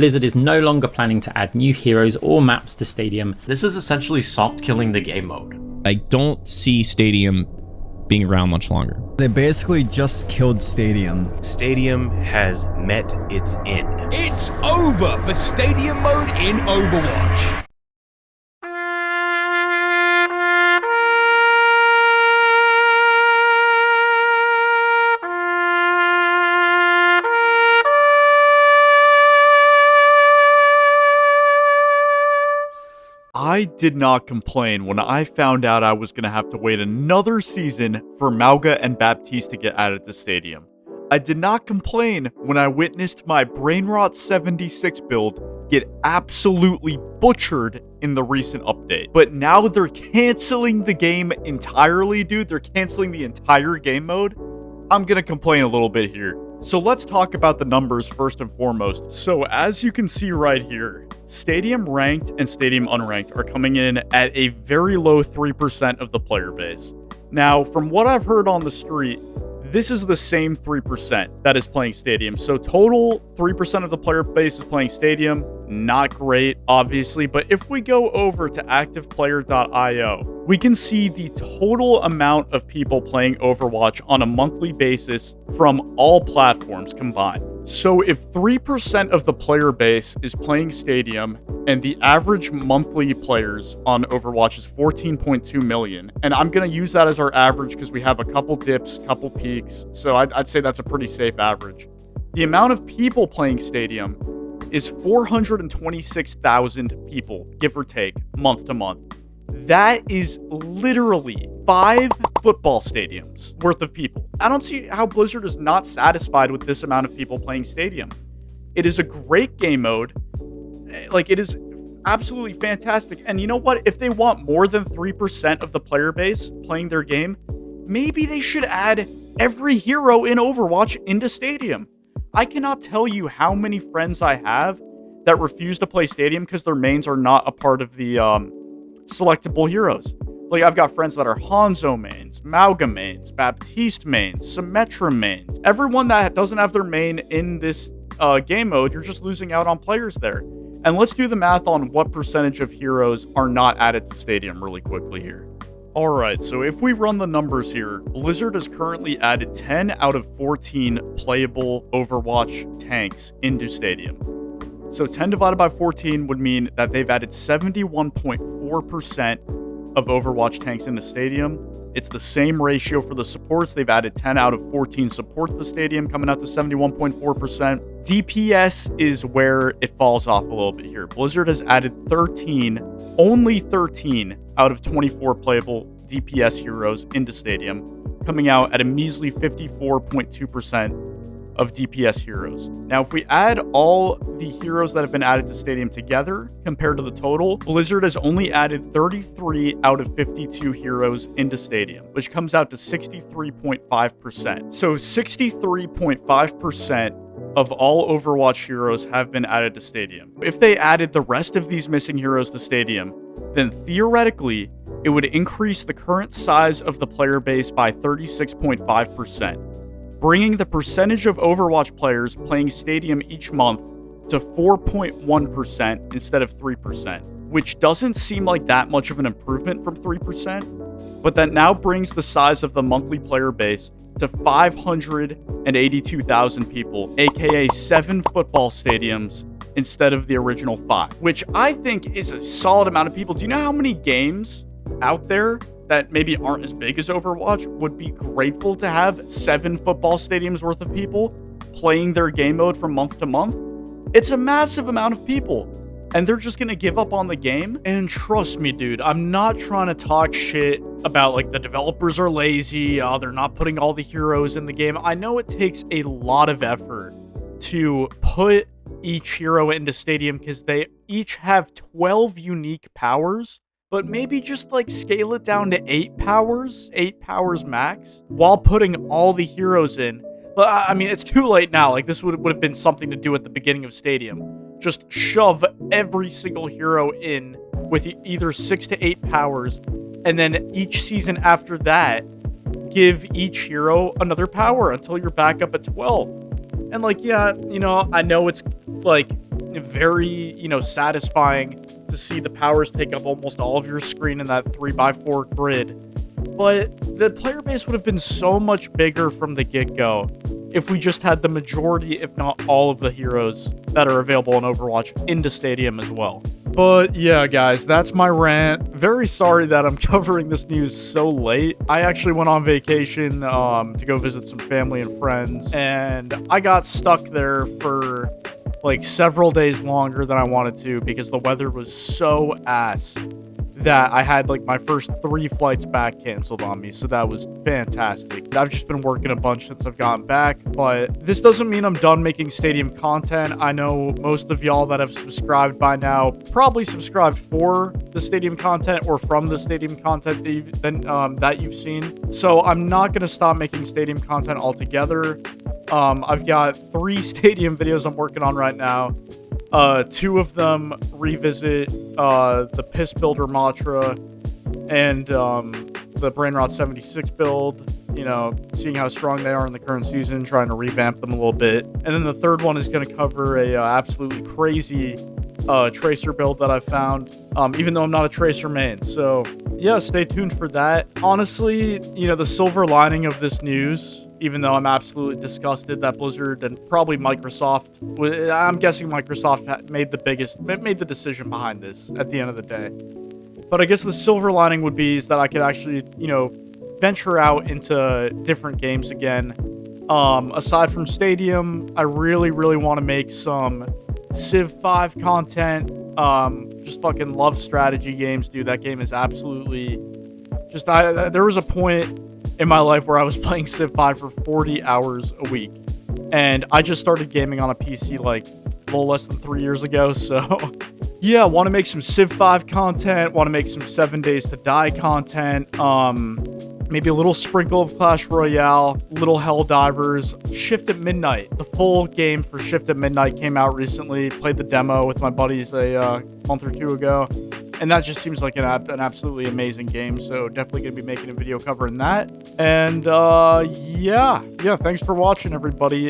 Blizzard is no longer planning to add new heroes or maps to Stadium. This is essentially soft killing the game mode. I don't see Stadium being around much longer. They basically just killed Stadium. Stadium has met its end. It's over for Stadium mode in Overwatch. I did not complain when I found out I was going to have to wait another season for Mauga and Baptiste to get added to Stadium. I did not complain when I witnessed my Brainrot 76 build get absolutely butchered in the recent update. But now they're canceling the game entirely, dude. They're canceling the entire game mode. I'm going to complain a little bit here. So let's talk about the numbers first and foremost. So as you can see right here, Stadium Ranked and Stadium Unranked are coming in at a very low 3% of the player base. Now, from what I've heard on the street, this is the same 3% that is playing Stadium. So total 3% of the player base is playing Stadium. Not great, obviously, but if we go over to activeplayer.io, we can see the total amount of people playing Overwatch on a monthly basis from all platforms combined. So if 3% of the player base is playing Stadium and the average monthly players on Overwatch is 14.2 million, and I'm going to use that as our average because we have a couple dips, couple peaks, so I'd say that's a pretty safe average. The amount of people playing Stadium is 426,000 people, give or take, month to month. That is literally 5 football stadiums worth of people. I don't see how Blizzard is not satisfied with this amount of people playing Stadium. It is a great game mode. Like, it is absolutely fantastic. And you know what? If they want more than 3% of the player base playing their game, maybe they should add every hero in Overwatch into Stadium. I cannot tell you how many friends I have that refuse to play Stadium because their mains are not a part of the selectable heroes. Like, I've got friends that are Hanzo mains, Mauga mains, Baptiste mains, Symmetra mains. Everyone that doesn't have their main in this game mode, you're just losing out on players there. And let's do the math on what percentage of heroes are not added to Stadium really quickly here. Alright, so if we run the numbers here, Blizzard has currently added 10 out of 14 playable Overwatch tanks into Stadium. So 10 divided by 14 would mean that they've added 71.4% of Overwatch tanks into Stadium. It's the same ratio for the supports. They've added 10 out of 14 supports to Stadium, coming out to 71.4%. DPS is where it falls off a little bit here. Blizzard has added 13, only 13 out of 24 playable DPS heroes into Stadium, coming out at a measly 54.2% of DPS heroes. Now, if we add all the heroes that have been added to Stadium together compared to the total, Blizzard has only added 33 out of 52 heroes into Stadium, which comes out to 63.5%. So 63.5% of all Overwatch heroes have been added to Stadium. If they added the rest of these missing heroes to Stadium, then theoretically, it would increase the current size of the player base by 36.5%. bringing the percentage of Overwatch players playing Stadium each month to 4.1% instead of 3%, which doesn't seem like that much of an improvement from 3%, but that now brings the size of the monthly player base to 582,000 people, aka 7 football stadiums instead of the original 5, which I think is a solid amount of people. Do you know how many games out there that maybe aren't as big as Overwatch would be grateful to have 7 football stadiums worth of people playing their game mode from month to month? It's a massive amount of people, and they're just gonna give up on the game. And trust me, dude, I'm not trying to talk shit about, like, the developers are lazy, they're not putting all the heroes in the game. I know it takes a lot of effort to put each hero into Stadium because they each have 12 unique powers, but maybe just, like, scale it down to 8 powers max, while putting all the heroes in. But, I mean, it's too late now. Like, this would have been something to do at the beginning of Stadium. Just shove every single hero in with either 6 to 8 powers, and then each season after that, give each hero another power until you're back up at 12. And, like, yeah, you know, I know it's, like, very, satisfying to see the powers take up almost all of your screen in that 3x4 grid. But the player base would have been so much bigger from the get-go if we just had the majority, if not all of the heroes that are available in Overwatch into Stadium as well. But yeah, guys, that's my rant. Very sorry that I'm covering this news so late. I actually went on vacation to go visit some family and friends, and I got stuck there for like several days longer than I wanted to because the weather was so ass that I had like my first 3 flights back canceled on me, so that was fantastic. I've just been working a bunch since I've gotten back, but this doesn't mean I'm done making Stadium content. I know most of y'all that have subscribed by now probably subscribed for the Stadium content or from the Stadium content that you've seen. So I'm not going to stop making Stadium content altogether. I've got 3 Stadium videos I'm working on right now. 2 of them revisit the Piss Builder Matra and the Brainrot 76 build, seeing how strong they are in the current season, trying to revamp them a little bit. And then the 3rd one is going to cover a absolutely crazy Tracer build that I found, even though I'm not a Tracer main. So yeah, stay tuned for that. Honestly, the silver lining of this news, even though I'm absolutely disgusted that Blizzard and probably Microsoft, I'm guessing Microsoft made the decision behind this at the end of the day. But I guess the silver lining would be is that I could actually, venture out into different games again. Aside from Stadium, I really, really want to make some Civ 5 content. Just fucking love strategy games, dude. That game is absolutely just, there was a point in my life where I was playing Civ 5 for 40 hours a week. And I just started gaming on a PC like a little less than 3 years ago. So yeah, want to make some Civ 5 content, want to make some 7 Days to Die content, maybe a little sprinkle of Clash Royale, little Helldivers, Shift at Midnight. The full game for Shift at Midnight came out recently. Played the demo with my buddies a month or 2 ago. And that just seems like an absolutely amazing game. So definitely going to be making a video covering that. And yeah, thanks for watching, everybody.